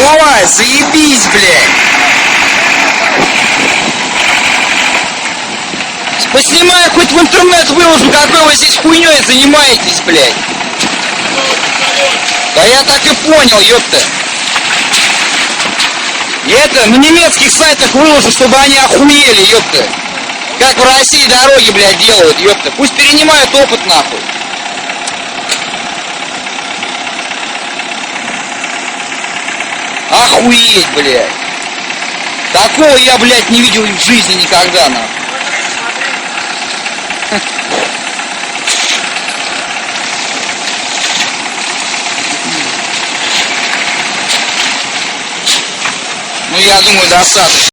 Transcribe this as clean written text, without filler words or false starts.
Давай, заебись, блядь. Поснимаю, хоть в интернет выложу, какой вы здесь хуйней занимаетесь, блядь. Да я так и понял, ёпта. И это на немецких сайтах выложу, чтобы они охуели, ёпта. Как в России дороги, блядь, делают, ёпта. Пусть перенимают опыт, нахуй. Охуеть, блядь. Такого я, блядь, не видел в жизни никогда, нахуй. Ну, я думаю, достаточно.